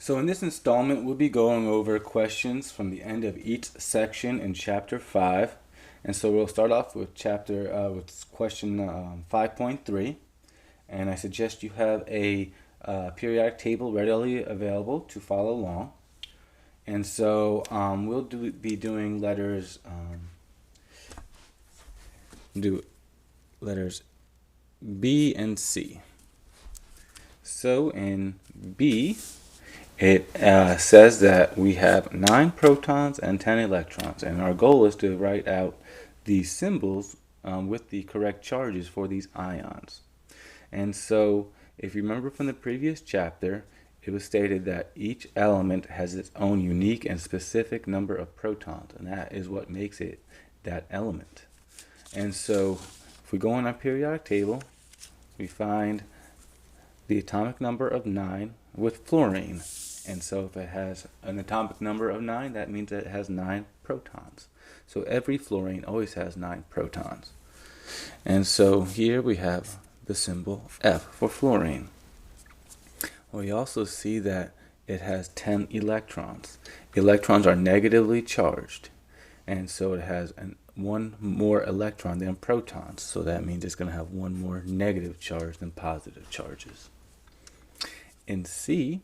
So in this installment, we'll be going over questions from the end of each section in Chapter 5. And so we'll start off with with question 5.3. And I suggest you have a periodic table readily available to follow along. And so we'll be doing do letters B and C. So in B, it says that we have 9 protons and 10 electrons, and our goal is to write out these symbols with the correct charges for these ions. And so, if you remember from the previous chapter, it was stated that each element has its own unique and specific number of protons, and that is what makes it that element. And so, if we go on our periodic table, we find the atomic number of 9 with fluorine. And so if it has an atomic number of 9, that means that it has 9 protons. So every fluorine always has 9 protons. And so here we have the symbol F for fluorine. We also see that it has 10 electrons. Electrons are negatively charged. And so it has one more electron than protons. So that means it's going to have one more negative charge than positive charges. In C,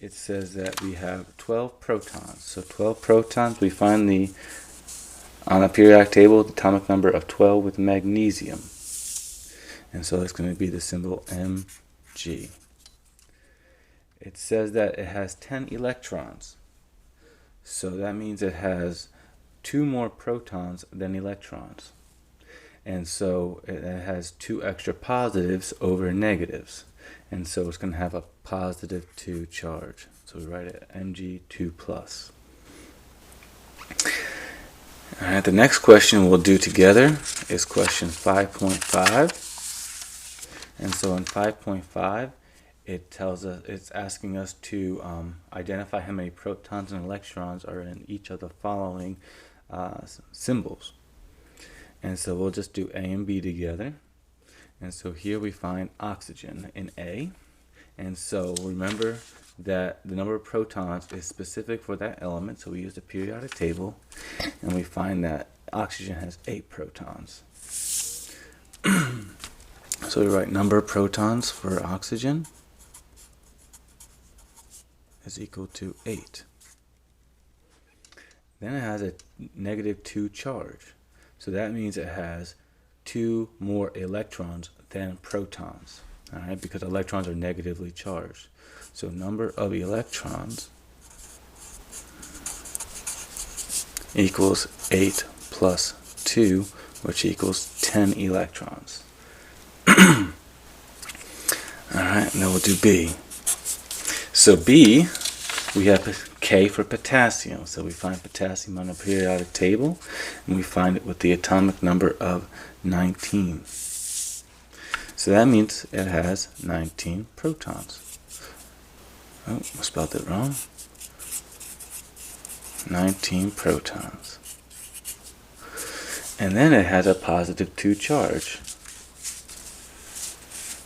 it says that we have 12 protons. So 12 protons, we find on a periodic table, the atomic number of 12 with magnesium. And so it's going to be the symbol Mg. It says that it has 10 electrons. So that means it has 2 more protons than electrons. And so it has 2 extra positives over negatives. And so it's going to have a positive 2 charge. So we write it Mg2+. Alright, the next question we'll do together is question 5.5. And so in 5.5, it's asking us to identify how many protons and electrons are in each of the following symbols. And so we'll just do A and B together. And so here we find oxygen in A. And so remember that the number of protons is specific for that element. So we use the periodic table. And we find that oxygen has 8 protons. So we write number of protons for oxygen is equal to 8. Then it has a negative 2 charge. So that means it has 2 more electrons than protons, all right, because electrons are negatively charged. So number of electrons equals 8 plus 2, which equals 10 electrons. All right, now we'll do B. So B, we have K for potassium. So we find potassium on a periodic table, and we find it with the atomic number of 19. So that means it has 19 protons. Oh, I spelled it wrong. 19 protons. And then it has a positive 2 charge.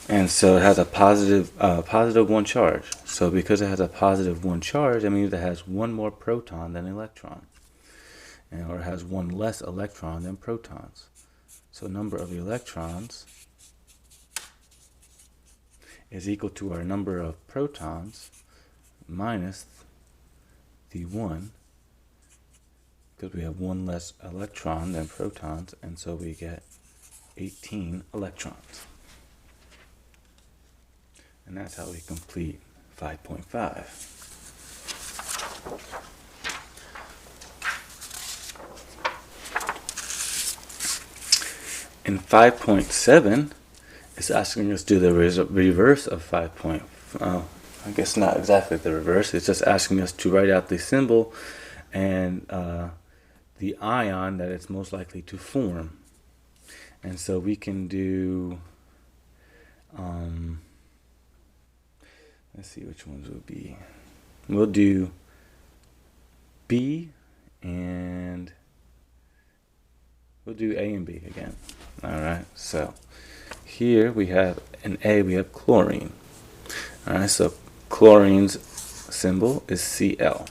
And so it has a positive 1 charge. So because it has a positive 1 charge, that means it has 1 more proton than electron. Or it has 1 less electron than protons. So number of electrons is equal to our number of protons minus the 1, because we have 1 less electron than protons, and so we get 18 electrons. And that's how we complete 5.5. In 5.7, it's asking us to do the reverse of 5. I guess not exactly the reverse. It's just asking us to write out the symbol and the ion that it's most likely to form. And so we can do, let's see which ones would be. We'll do B, and we'll do A and B again. Alright, so here we have in A, we have chlorine. Alright, so chlorine's symbol is Cl.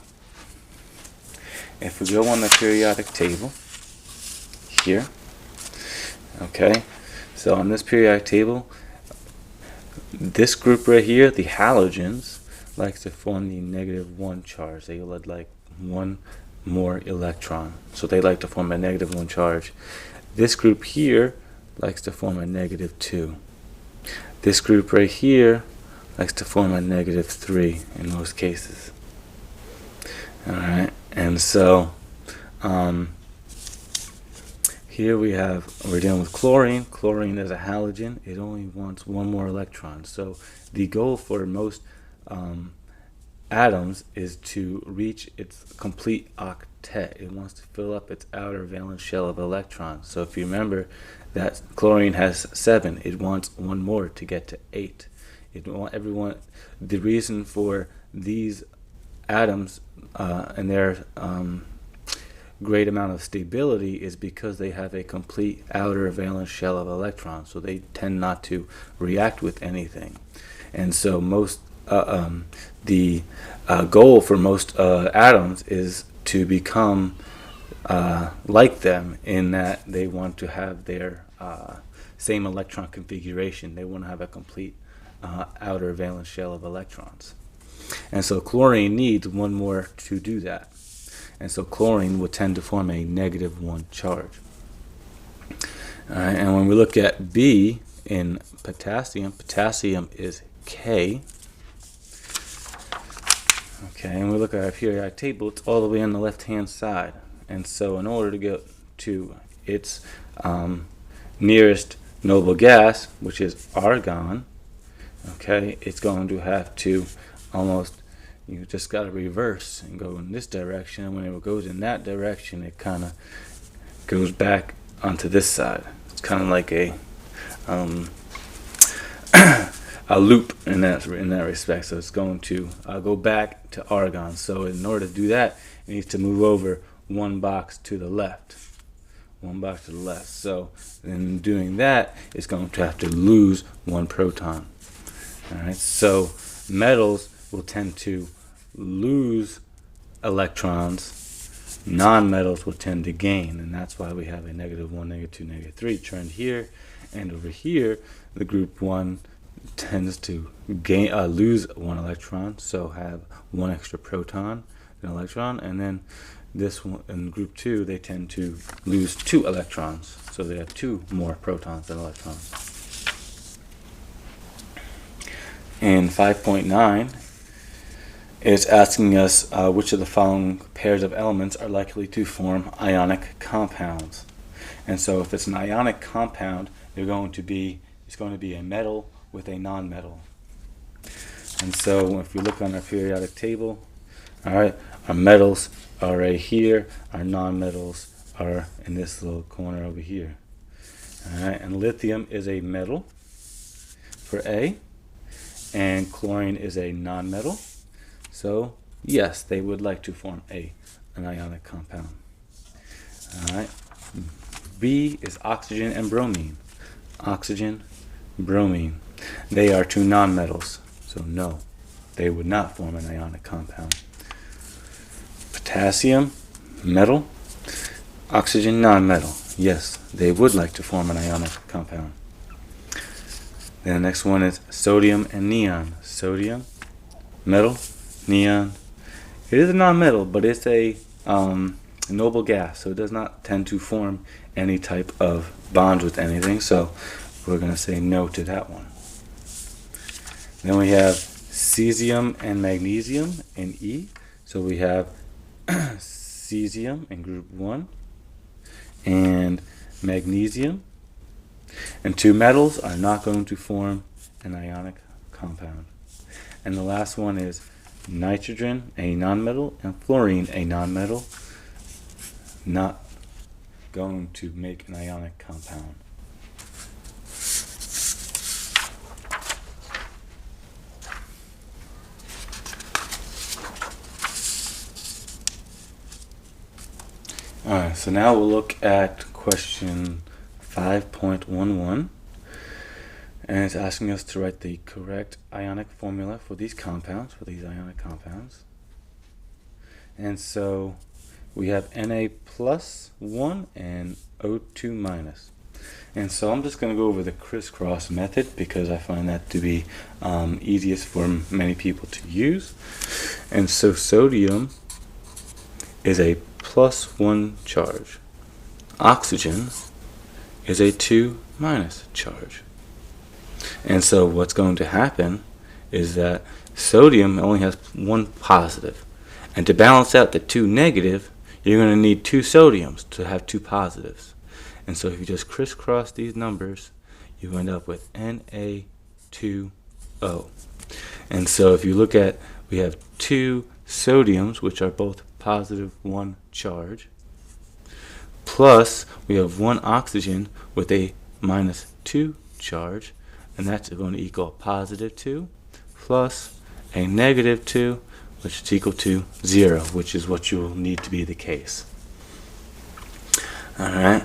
If we go on the periodic table here, okay, so on this periodic table, this group right here, the halogens, likes to form the -1 charge. They would like one more electron, so they like to form a -1 charge. This group here likes to form a -2. This group right here likes to form a -3 in most cases. Alright, and so here we're dealing with chlorine. Chlorine is a halogen. It only wants one more electron. So the goal for most atoms is to reach its complete octet. It wants to fill up its outer valence shell of electrons. So if you remember that chlorine has 7, it wants one more to get to 8. The reason for these atoms and their great amount of stability is because they have a complete outer valence shell of electrons, so they tend not to react with anything. And so the goal for most atoms is to become like them, in that they want to have their same electron configuration. They want to have a complete outer valence shell of electrons. And so chlorine needs one more to do that. And so chlorine would tend to form a -1 charge. And when we look at B in potassium, potassium is K. Okay, and we look at our periodic table, it's all the way on the left-hand side. And so in order to get to its nearest noble gas, which is argon, okay, it's going to have to you just got to reverse and go in this direction. And when it goes in that direction, it kind of goes back onto this side. It's kind of like a loop in that respect. So it's going to go back to argon. So in order to do that, it needs to move over one box to the left. One box to the left. So in doing that, it's going to have to lose one proton. All right. So metals will tend to lose electrons. Non-metals will tend to gain, and that's why we have a -1, -2, -3 trend here. And over here, the group 1 tends to lose one electron, so have one extra proton, an electron, and then this one in group 2, they tend to lose 2 electrons, so they have 2 more protons than electrons. In 5.9, it's asking us which of the following pairs of elements are likely to form ionic compounds. And so if it's an ionic compound, it's going to be a metal with a non-metal. And so if we look on our periodic table, all right, our metals are right here, our non-metals are in this little corner over here. All right, and lithium is a metal for A, and chlorine is a non-metal. So yes, they would like to form an ionic compound. All right. B is oxygen and bromine. Oxygen, bromine. They are 2 nonmetals, so no, they would not form an ionic compound. Potassium, metal. Oxygen, nonmetal. Yes, they would like to form an ionic compound. Then the next one is sodium and neon. Sodium, metal. Neon, it is a non-metal, but it's a noble gas, so it does not tend to form any type of bonds with anything, so we're going to say no to that one. Then we have cesium and magnesium in E. So we have cesium in group 1 and magnesium, and 2 metals are not going to form an ionic compound. And the last one is nitrogen, a nonmetal, and fluorine, a nonmetal, not going to make an ionic compound. Alright, so now we'll look at question 5.11. And it's asking us to write the correct ionic formula for these compounds, for these ionic compounds. And so we have Na plus 1 and O2 minus. And so I'm just going to go over the crisscross method because I find that to be easiest for many people to use. And so sodium is a plus 1 charge. Oxygen is a 2 minus charge. And so what's going to happen is that sodium only has one positive. And to balance out the 2 negative, you're going to need 2 sodiums to have 2 positives. And so if you just crisscross these numbers, you end up with Na2O. And so if you look at, we have 2 sodiums, which are both positive 1 charge, plus we have 1 oxygen with a minus 2 charge, and that's going to equal a positive 2 plus a negative 2, which is equal to 0, which is what you'll need to be the case. Alright.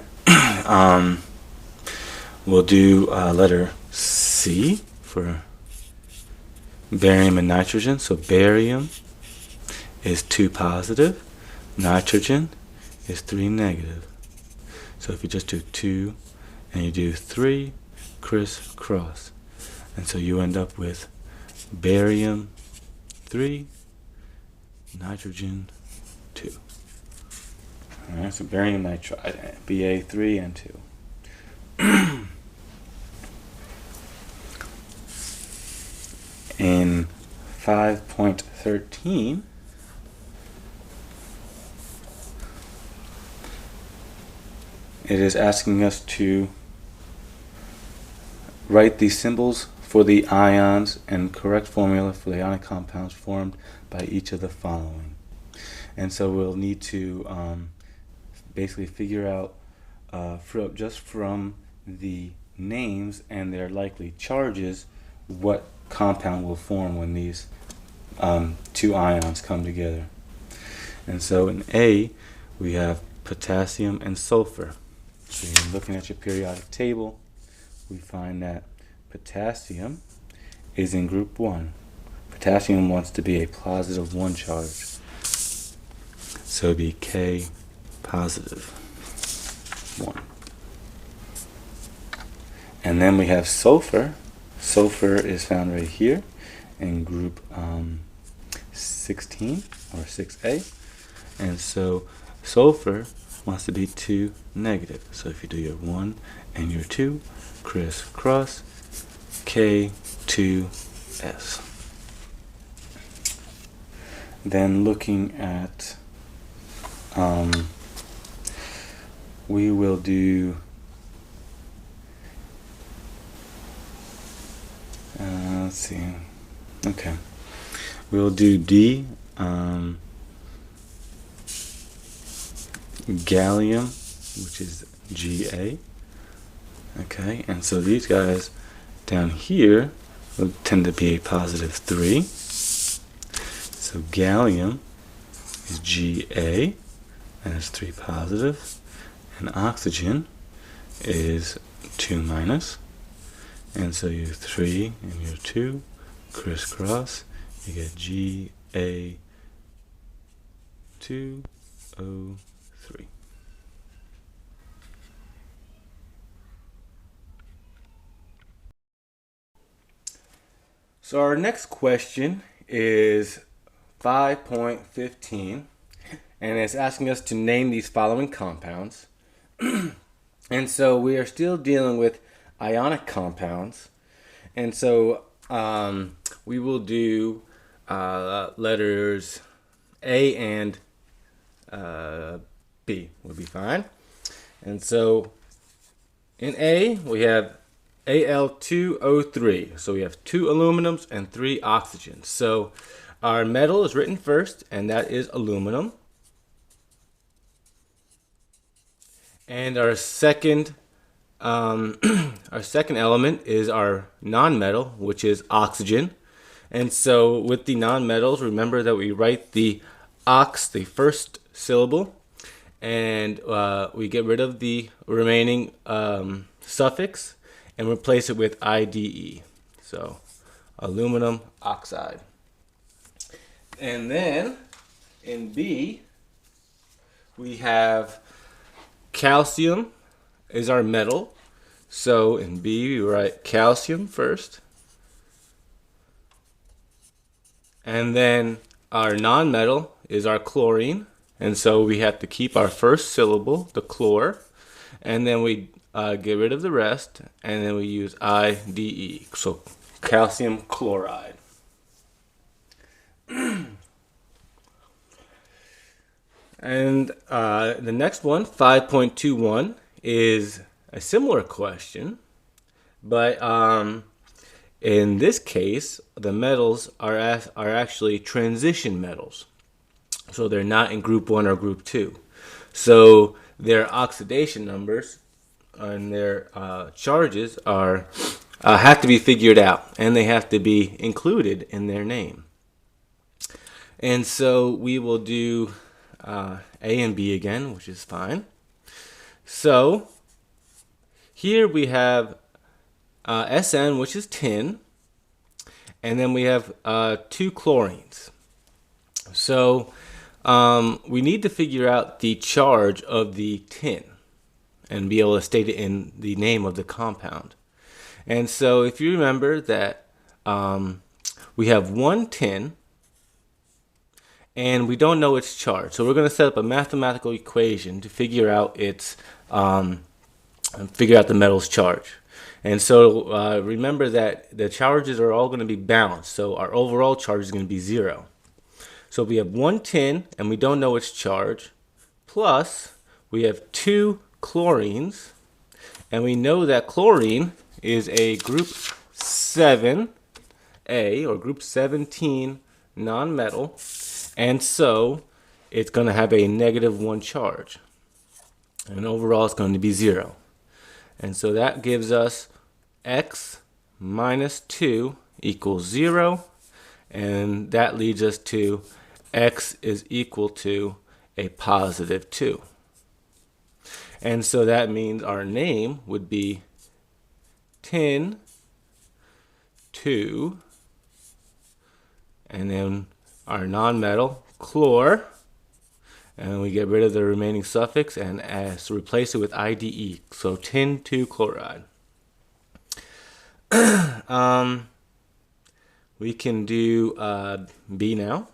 We'll do letter C for barium and nitrogen. So barium is 2 positive, nitrogen is 3 negative. So if you just do 2 and you do 3, crisscross, and so you end up with barium 3, nitrogen 2. Alright, so barium nitride, Ba3 and 2. In 5.13, it is asking us to write the symbols for the ions and correct formula for the ionic compounds formed by each of the following. And so we'll need to basically figure out just from the names and their likely charges what compound will form when these 2 ions come together. And so in A, we have potassium and sulfur. So you're looking at your periodic table, we find that potassium is in group 1. Potassium wants to be a positive 1 charge. So it'd be K positive 1. And then we have sulfur. Sulfur is found right here in group 16 or 6A. And so sulfur wants to be 2 negative. So if you do your 1 and your 2, crisscross, K2S. Then looking at, we will do let's see. Okay, we'll do D. Gallium, which is Ga. Okay, and so these guys down here will tend to be a positive 3. So gallium is Ga, and it's 3 positive, and oxygen is 2 minus. And so your 3 and your 2 crisscross, you get Ga2O3. So our next question is 5.15, and it's asking us to name these following compounds. And so we are still dealing with ionic compounds, and so we will do letters A and B will be fine. And so in A we have Al2O3, so we have 2 aluminums and 3 oxygens. So our metal is written first, and that is aluminum. And our second element is our nonmetal, which is oxygen. And so with the nonmetals, remember that we write the ox, the first syllable, and we get rid of the remaining suffix, and replace it with IDE. So aluminum oxide. And then in B, we have calcium is our metal. So in B, we write calcium first. And then our nonmetal is our chlorine. And so we have to keep our first syllable, the chlor. And then we get rid of the rest. And then we use IDE. So calcium chloride. And the next one, 5.21, is a similar question, but in this case, the metals are actually transition metals. So they're not in group 1 or group 2. So their oxidation numbers and their charges are have to be figured out, and they have to be included in their name. And so we will do A and B again, which is fine. So here we have SN, which is tin, and then we have 2 chlorines. So we need to figure out the charge of the tin and be able to state it in the name of the compound. And so if you remember that we have 1 tin, and we don't know its charge. So we're going to set up a mathematical equation to figure out its the metal's charge. And so remember that the charges are all going to be balanced. So our overall charge is going to be 0. So we have 1 tin and we don't know its charge, plus we have 2 chlorines, and we know that chlorine is a group 7A or group 17 nonmetal. And so it's going to have a -1 charge. And overall it's going to be 0. And so that gives us x minus 2 equals 0. And that leads us to x is equal to a positive 2. And so that means our name would be tin 2, and then our nonmetal, chlor, and we get rid of the remaining suffix and so replace it with IDE, so tin 2 chloride. We can do B now.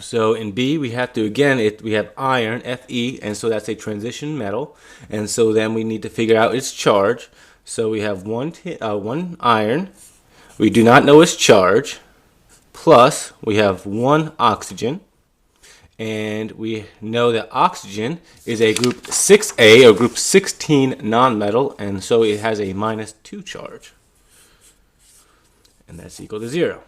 So in B we have to, again, we have iron, Fe, and so that's a transition metal, and so then we need to figure out its charge. So we have one iron, we do not know its charge, plus we have 1 oxygen, and we know that oxygen is a group 6A or group 16 nonmetal, and so it has a -2 charge, and that's equal to 0.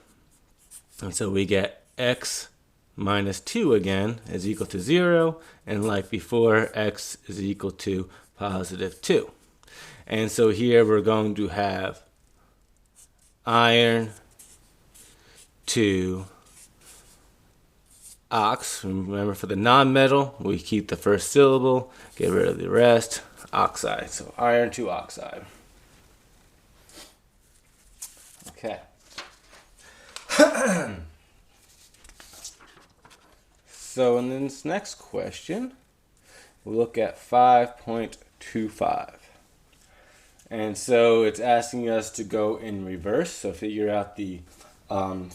And so we get x minus 2 again is equal to 0, and like before, x is equal to positive 2. And so here we're going to have iron 2 ox. Remember, for the nonmetal, we keep the first syllable, get rid of the rest, oxide. So iron 2 oxide. Okay. So in this next question, we'll look at 5.25. And so it's asking us to go in reverse, so figure out the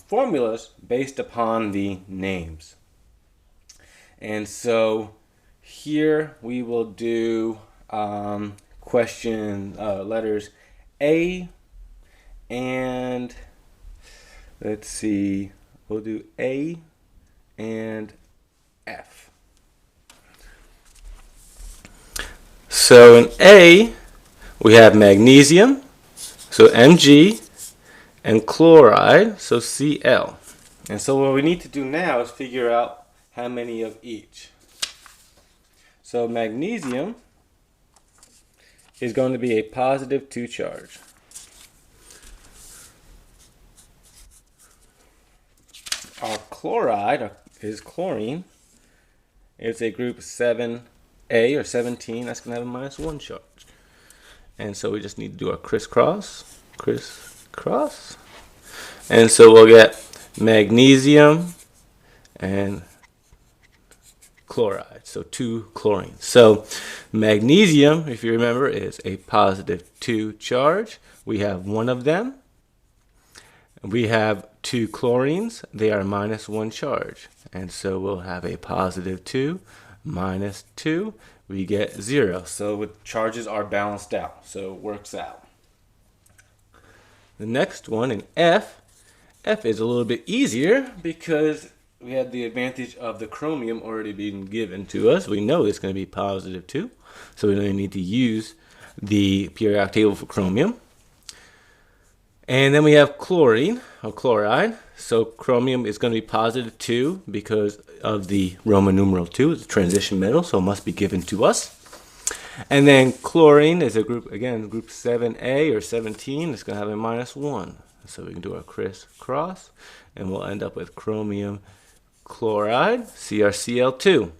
formulas based upon the names. And so here we will do question letters A and, let's see, we'll do A and F. So in A, we have magnesium, so Mg, and chloride, so Cl. And so what we need to do now is figure out how many of each. So magnesium is going to be a positive 2 charge. Our chloride is chlorine. It's a group 7A or 17. That's going to have a -1 charge. And so we just need to do a crisscross. And so we'll get magnesium and chloride, so 2 chlorines. So magnesium, if you remember, is a +2 charge. We have 1 of them. We have 2 chlorines. They are -1 charge. And so we'll have a +2 -2. We get 0. So the charges are balanced out. So it works out. The next one in F is a little bit easier because we had the advantage of the chromium already being given to us. We know it's going to be +2, so we don't need to use the periodic table for chromium. And then we have chlorine, or chloride. So chromium is going to be +2 because of the Roman numeral 2. It's a transition metal, so it must be given to us. And then chlorine is a group, again, group 7A or 17. It's going to have a -1. So we can do our crisscross, and we'll end up with chromium chloride, CrCl2.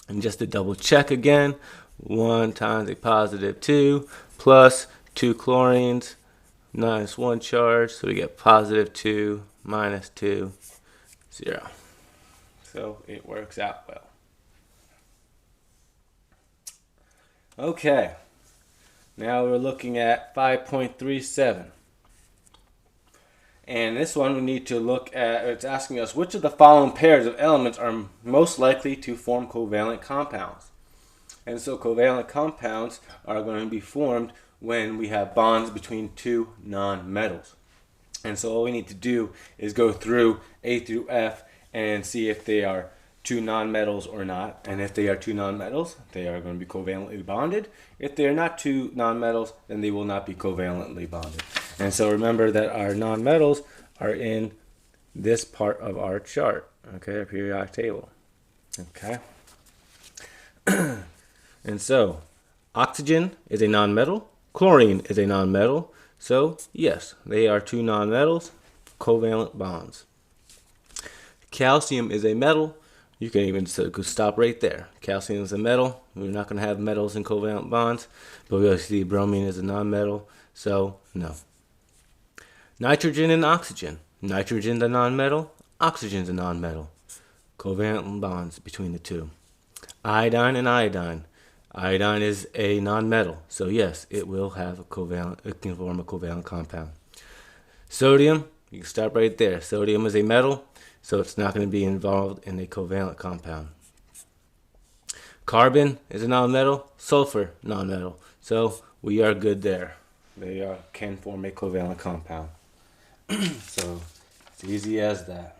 And just to double check again, 1 times a +2 plus 2 chlorines, -1 charge, so we get +2 -2, 0. So it works out well. Okay, now we're looking at 5.37. And this one we need to look at, it's asking us which of the following pairs of elements are most likely to form covalent compounds. And so covalent compounds are going to be formed when we have bonds between 2 nonmetals. And so all we need to do is go through A through F and see if they are 2 nonmetals or not. And if they are 2 nonmetals, they are going to be covalently bonded. If they are not 2 nonmetals, then they will not be covalently bonded. And so remember that our nonmetals are in this part of our chart, okay, our periodic table. Okay. And so oxygen is a nonmetal, chlorine is a nonmetal. So yes, they are 2 nonmetals, covalent bonds. Calcium is a metal. You can even stop right there. Calcium is a metal. We're not going to have metals in covalent bonds, but we also see bromine is a nonmetal, so no. Nitrogen and oxygen. Nitrogen is a nonmetal. Oxygen is a nonmetal. Covalent bonds between the two. Iodine and iodine. Iodine is a nonmetal, so yes, it will have a covalent. It can form a covalent compound. Sodium, you can stop right there. Sodium is a metal, so it's not going to be involved in a covalent compound. Carbon is a nonmetal. Sulfur, nonmetal. So we are good there. They can form a covalent compound. So it's easy as that.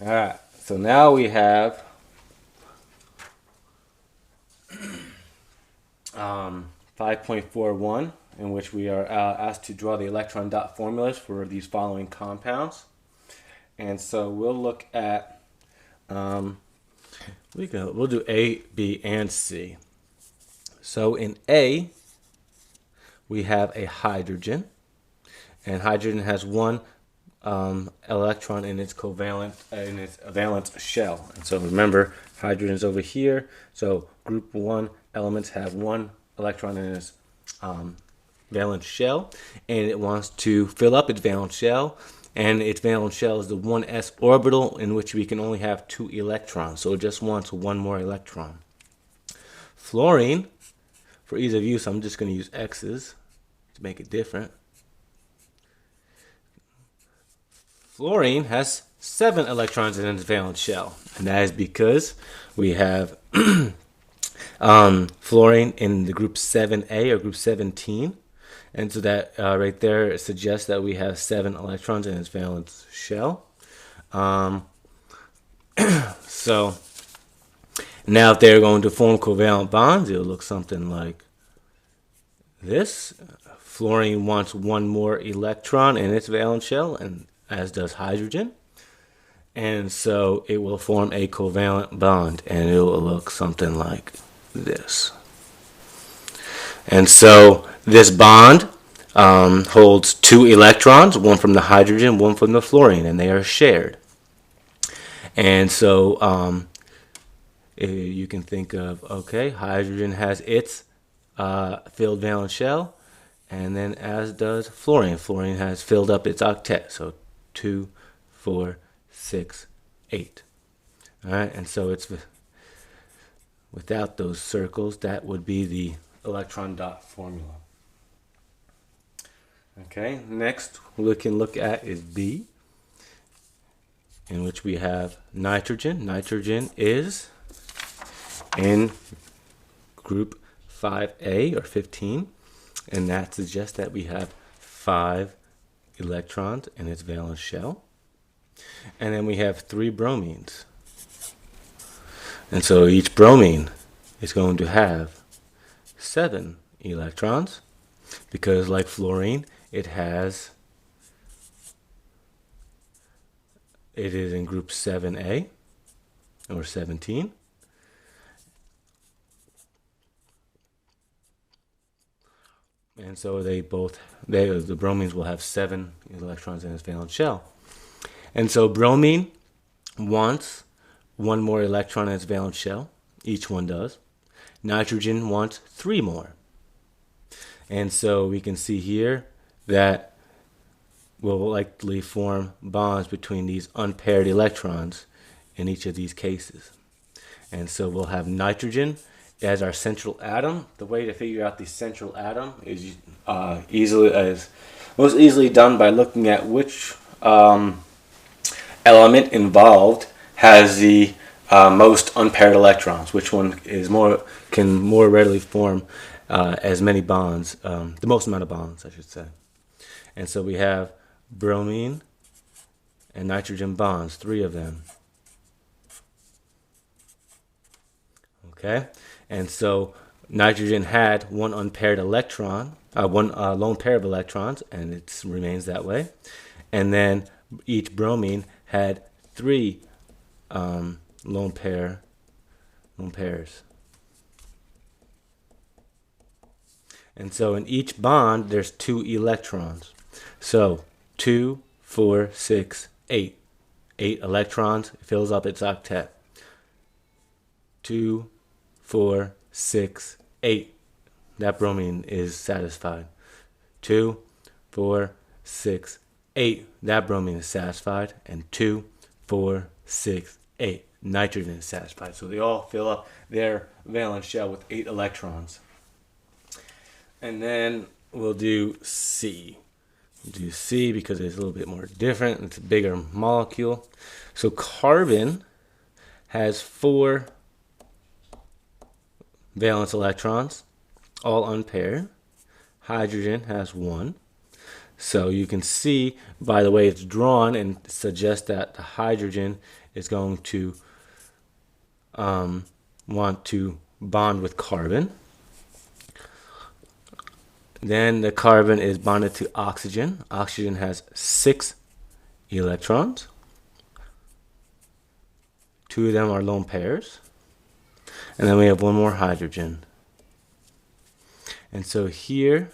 All right. So now we have 5.41, in which we are asked to draw the electron-dot formulas for these following compounds. And so we'll look at, we'll do A, B, and C. So in A, we have a hydrogen, and hydrogen has 1 electron in its covalent, in its valence shell. And so remember, hydrogen is over here. So group 1 elements have 1 electron in its valence shell, and it wants to fill up its valence shell. And its valence shell is the 1s orbital, in which we can only have 2 electrons. So it just wants 1 more electron. Fluorine, for ease of use, I'm just going to use X's to make it different. Fluorine has 7 electrons in its valence shell, and that is because we have fluorine in the group 7A or group 17, and so that right there suggests that we have 7 electrons in its valence shell. So now if they're going to form covalent bonds, it'll look something like this. Fluorine wants 1 more electron in its valence shell, and as does hydrogen. And so it will form a covalent bond, and it will look something like this. And so this bond holds 2 electrons, 1 from the hydrogen, 1 from the fluorine, and they are shared. And so you can think of, okay, hydrogen has its filled valence shell, and then as does fluorine. Fluorine has filled up its octet, so 2, 4, 6, 8. All right, and so it's without those circles, that would be the electron dot formula. Okay, next we can look at is B, in which we have nitrogen. Nitrogen is in group 5A or 15, and that suggests that we have 5 electrons in its valence shell. And then we have 3 bromines. And so each bromine is going to have 7 electrons, because like fluorine, it is in group 7A or 17. And so the bromines will have 7 electrons in its valence shell. And so bromine wants 1 more electron in its valence shell. Each one does. Nitrogen wants 3 more. And so we can see here that we'll likely form bonds between these unpaired electrons in each of these cases. And so we'll have nitrogen as our central atom. The way to figure out the central atom is most easily done by looking at which element involved has the most unpaired electrons, which one can more readily form as many bonds, the most amount of bonds, I should say. And so we have bromine and nitrogen bonds, 3 of them. Okay, and so nitrogen had 1 unpaired electron, 1 lone pair of electrons, and it remains that way. And then each bromine had 3 lone pairs. And so in each bond, there's 2 electrons. So 2, 4, 6, 8. 8 electrons, fills up its octet. 2, 4, 6, 8. That bromine is satisfied. 2, 4, 6, 8. That bromine is satisfied. And 2, 4, 6, 8. Nitrogen is satisfied. So they all fill up their valence shell with 8 electrons. And then we'll do C. We'll do C because it's a little bit more different. It's a bigger molecule. So carbon has 4 valence electrons, all unpaired. Hydrogen has 1. So you can see by the way it's drawn and suggest that the hydrogen is going to want to bond with carbon. Then the carbon is bonded to oxygen. Oxygen has 6 electrons. 2 of them are lone pairs. And then we have 1 more hydrogen. And so here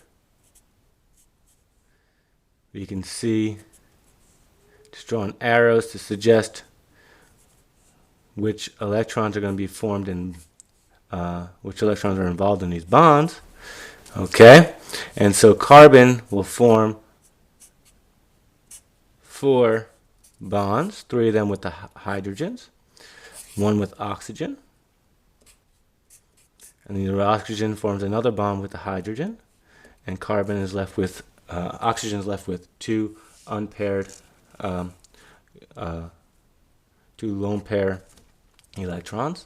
we can see just drawing arrows to suggest which electrons are going to be formed in which electrons are involved in these bonds. Okay, and so carbon will form 4 bonds, 3 of them with the hydrogens, 1 with oxygen, and the oxygen forms another bond with the hydrogen, and carbon is left with oxygen is left with 2 unpaired, 2 lone pair electrons.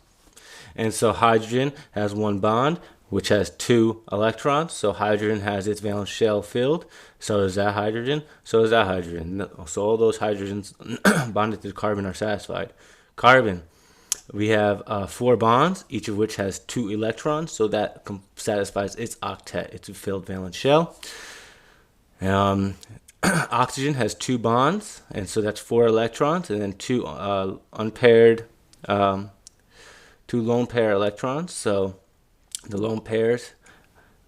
And so hydrogen has 1 bond, which has 2 electrons. So hydrogen has its valence shell filled. So does that hydrogen. So does that hydrogen. So all those hydrogens bonded to carbon are satisfied. Carbon, we have 4 bonds, each of which has 2 electrons. So that satisfies its octet, its filled valence shell. Oxygen has 2 bonds, and so that's 4 electrons, and then 2 unpaired, 2 lone pair electrons. So the lone pairs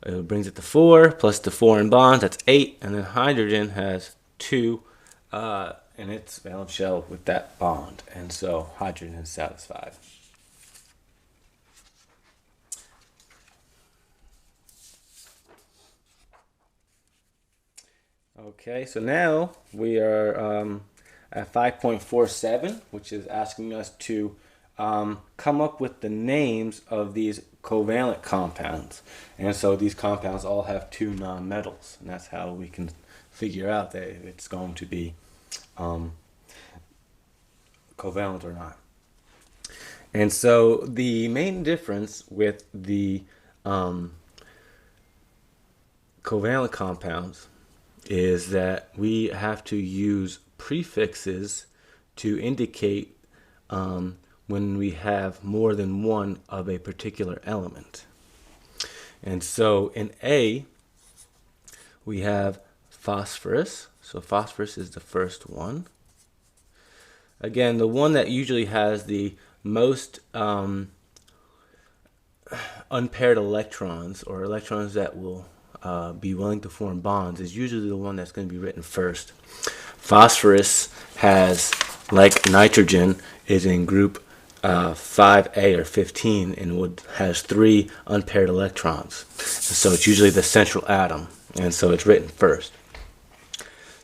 brings it to 4, plus the 4 in bonds, that's 8. And then hydrogen has 2 in its valence shell with that bond. And so hydrogen is satisfied. Okay, so now we are at 5.47, which is asking us to come up with the names of these covalent compounds. And so these compounds all have two nonmetals, and that's how we can figure out that it's going to be covalent or not. And so the main difference with the covalent compounds is that we have to use prefixes to indicate when we have more than one of a particular element. And so in A, we have phosphorus. So phosphorus is the first one. Again, the one that usually has the most unpaired electrons, or electrons that will be willing to form bonds, is usually the one that's going to be written first. Phosphorus has, like nitrogen, is in group 5A or 15 and has 3 unpaired electrons. So it's usually the central atom, and so it's written first.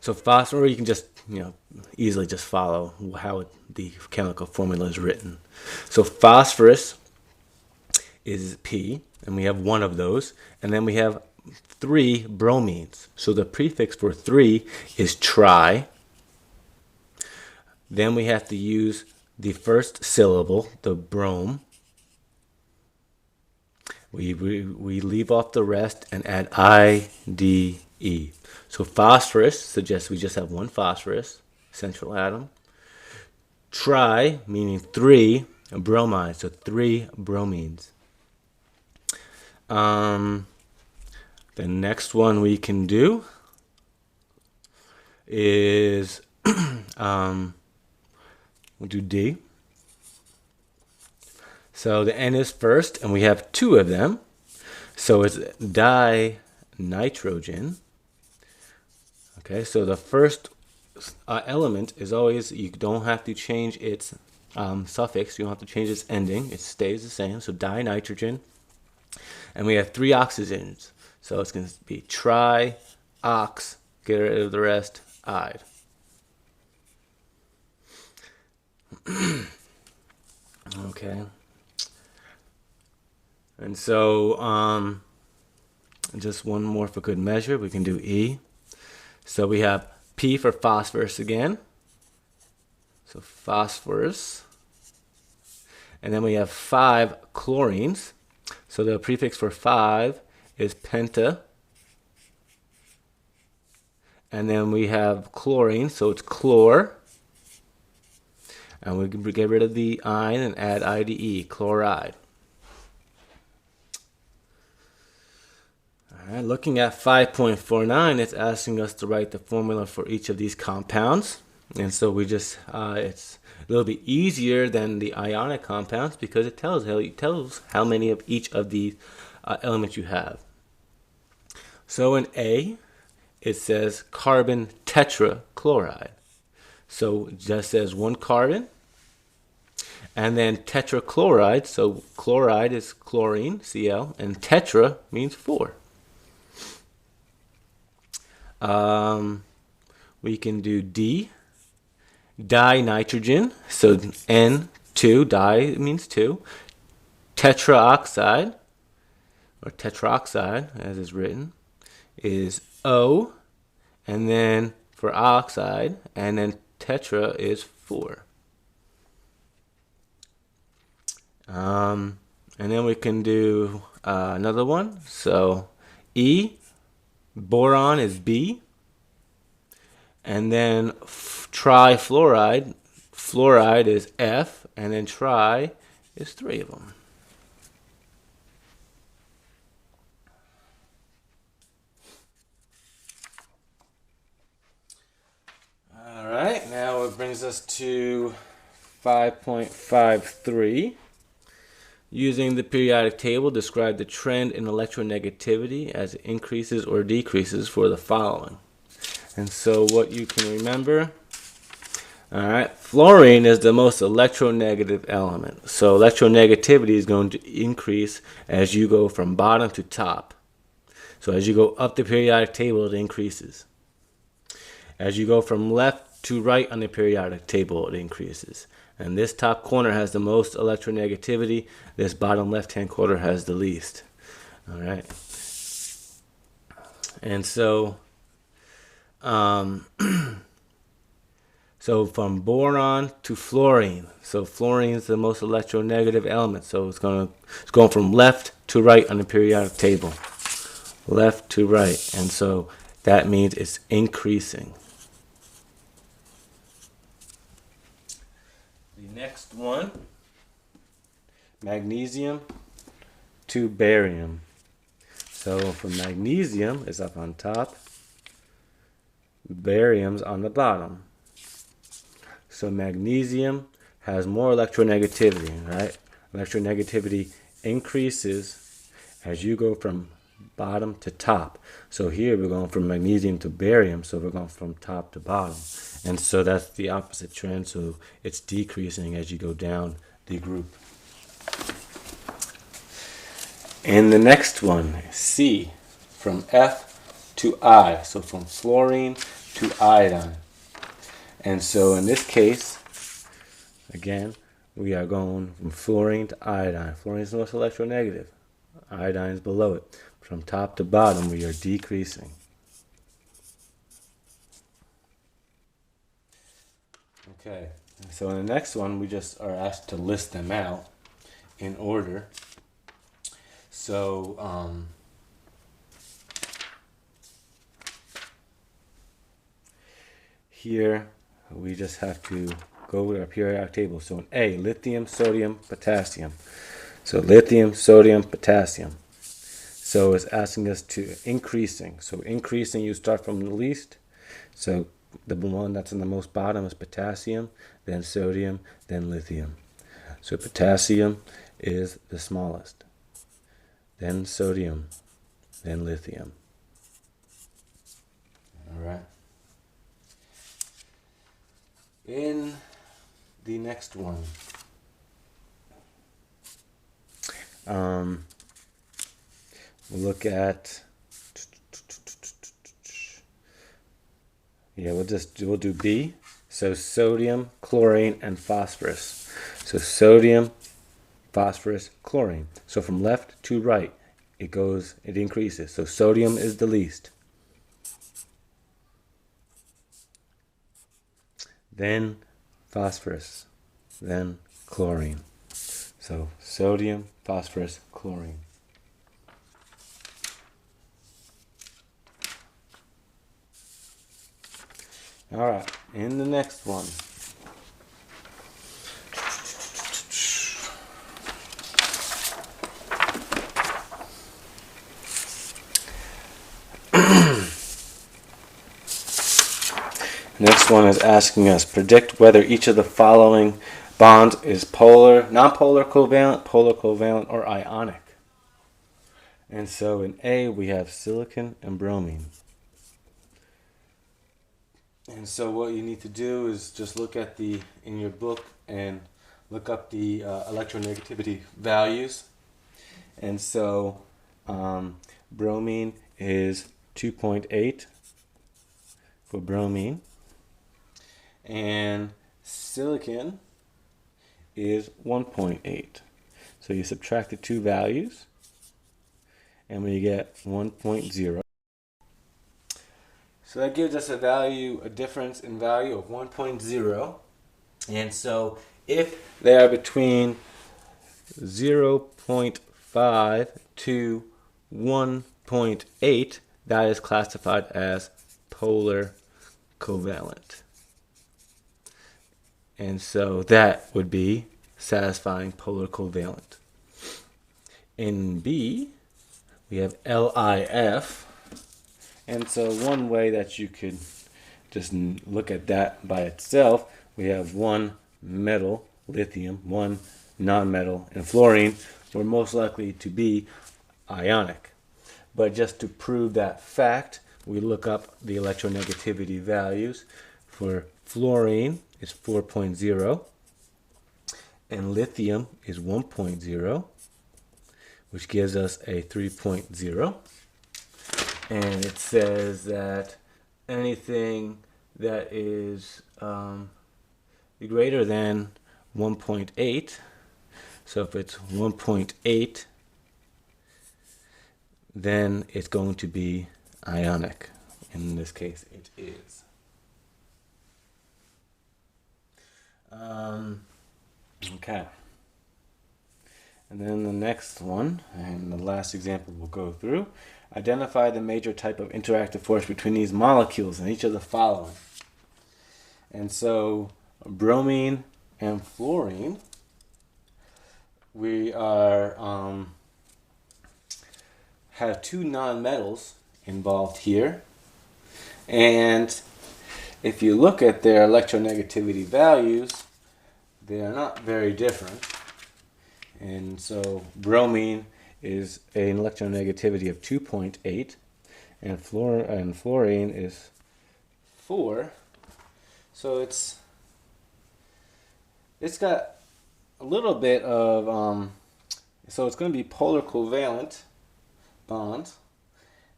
So phosphorus, you can just easily just follow how the chemical formula is written. So phosphorus is P, and we have one of those, and then we have 3 bromines. So the prefix for 3 is tri. Then we have to use the first syllable, the brom. We leave off the rest and add IDE. So phosphorus suggests we just have one phosphorus, central atom. Tri, meaning 3 bromide, so 3 bromines. The next one we can do is we'll do D. So the N is first, and we have 2 of them. So it's dinitrogen. Okay, so the first element is always, you don't have to change its suffix, you don't have to change its ending, it stays the same, so dinitrogen. And we have 3 oxygens, so it's going to be tri-ox, get rid of the rest, ide. Okay. And so just one more for good measure, we can do E. So we have P for phosphorus again. So phosphorus. And then we have 5 chlorines. So the prefix for 5 is penta. And then we have chlorine, so it's chlor. And we can get rid of the ine and add IDE, chloride. All right, looking at 5.49, it's asking us to write the formula for each of these compounds. And so we just, it's a little bit easier than the ionic compounds because it tells how many of each of these elements you have. So in A, it says carbon tetrachloride. So it just says 1 carbon. And then tetrachloride, so chloride is chlorine, Cl, and tetra means 4. We can do D, dinitrogen, so N2, di means 2. Tetraoxide, or tetroxide as is written, is O, and then for oxide, and then tetra is 4. And then we can do another one. So E, boron is B. And then trifluoride, fluoride is F. And then tri is 3 of them. All right, now it brings us to 5.53. Using the periodic table, describe the trend in electronegativity as it increases or decreases for the following. And so what you can remember, all right, fluorine is the most electronegative element. So electronegativity is going to increase as you go from bottom to top. So as you go up the periodic table, it increases. As you go from left to right on the periodic table, it increases. And this top corner has the most electronegativity. This bottom left-hand corner has the least. All right. And so, so from boron to fluorine. So fluorine is the most electronegative element. So it's going from left to right on the periodic table. Left to right. And so that means it's increasing. The next one, magnesium to barium. So from magnesium is up on top, barium's on the bottom. So magnesium has more electronegativity, right? Electronegativity increases as you go from bottom to top. So here we're going from magnesium to barium, so we're going from top to bottom. And so that's the opposite trend, so it's decreasing as you go down the group. And the next one, C, from F to I, so from fluorine to iodine. And so in this case, again, we are going from fluorine to iodine. Fluorine is the most electronegative. Iodine is below it. From top to bottom, we are decreasing. Okay, so in the next one, we just are asked to list them out in order. So, here we just have to go with our periodic table. So in A, lithium, sodium, potassium. So lithium, sodium, potassium. So it's asking us to increasing. So increasing, you start from the least. So the one that's in the most bottom is potassium, then sodium, then lithium. So potassium is the smallest. Then sodium, then lithium. All right. In the next one, we'll look at, we'll do B. So sodium, chlorine, and phosphorus. So sodium, phosphorus, chlorine. So from left to right, it increases. So sodium is the least. Then phosphorus, then chlorine. So sodium, phosphorus, chlorine. All right, in the next one. Next one is asking us, predict whether each of the following bonds is polar, nonpolar covalent, polar covalent, or ionic. And so in A, we have silicon and bromine. And so what you need to do is just look at in your book and look up the electronegativity values. And so bromine is 2.8 for bromine. And silicon is 1.8. So you subtract the two values, and we get 1.0. So that gives us a difference in value of 1.0. And so if they are between 0.5 to 1.8, that is classified as polar covalent. And so that would be satisfying polar covalent. In B, we have LIF. And so one way that you could just look at that by itself, we have one metal, lithium, one nonmetal, and fluorine were most likely to be ionic. But just to prove that fact, we look up the electronegativity values. For fluorine, is 4.0, and lithium is 1.0, which gives us a 3.0. And it says that anything that is greater than 1.8. So if it's 1.8, then it's going to be ionic. In this case, it is. Okay. And then the next one, and the last example we'll go through, identify the major type of interactive force between these molecules and each of the following. And so bromine and fluorine, we are have two nonmetals involved here. And if you look at their electronegativity values, they are not very different. And so bromine is an electronegativity of 2.8, and fluorine is 4. So it's got a little bit of so it's going to be polar covalent bonds,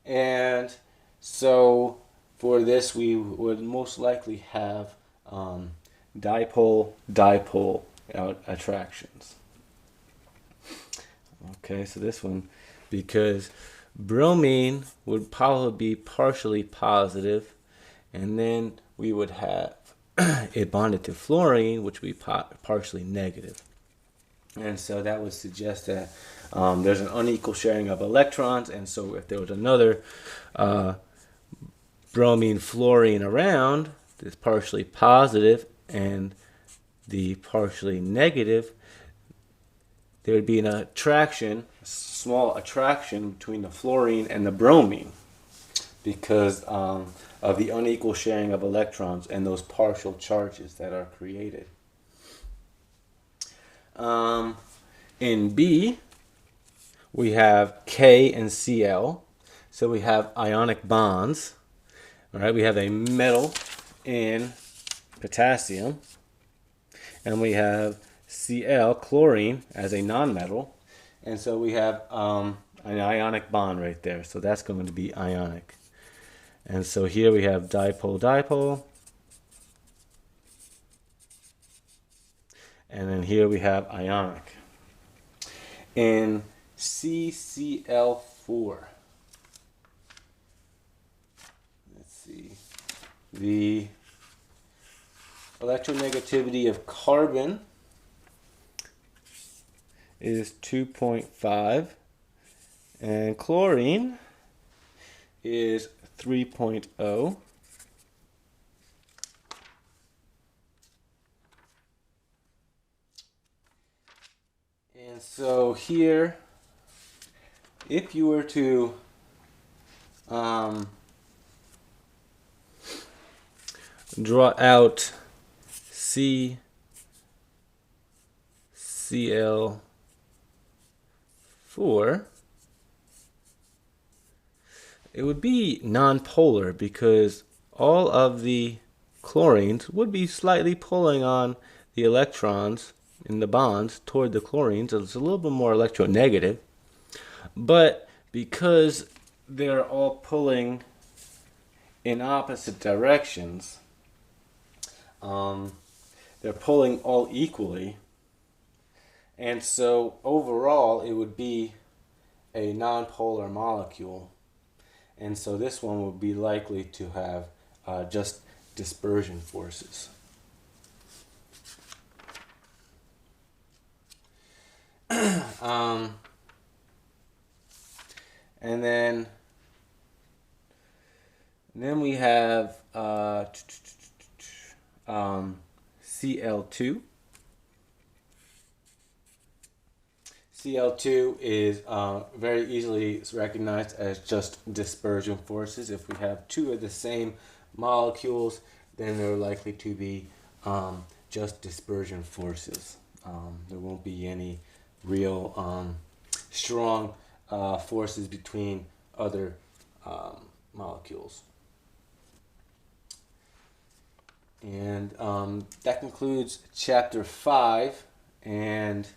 and so for this we would most likely have dipole-dipole attractions. Okay, so this one, because bromine would probably be partially positive, and then we would have it bonded to fluorine, which would be partially negative. And so that would suggest that there's an unequal sharing of electrons, and so if there was another bromine-fluorine around, this partially positive and the partially negative, there would be an attraction, a small attraction between the fluorine and the bromine because of the unequal sharing of electrons and those partial charges that are created. In B, we have K and Cl, so we have ionic bonds. All right, we have a metal in potassium, and we have Cl, chlorine, as a nonmetal, and so we have an ionic bond right there, so that's going to be ionic. And so here we have dipole-dipole, and then here we have ionic. In CCl4, let's see, the electronegativity of carbon is 2.5, and chlorine is 3.0. And so here, if you were to draw out CCl4, it would be nonpolar because all of the chlorines would be slightly pulling on the electrons in the bonds toward the chlorines, so it's a little bit more electronegative. But because they're all pulling in opposite directions, they're pulling all equally, and so overall it would be a nonpolar molecule. And so this one would be likely to have just dispersion forces. And then we have Cl2. Cl2 is very easily recognized as just dispersion forces. If we have two of the same molecules, then they're likely to be just dispersion forces. There won't be any real strong forces between other molecules. And that concludes chapter 5, and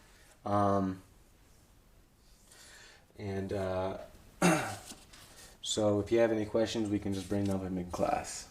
so if you have any questions, we can just bring them up in class.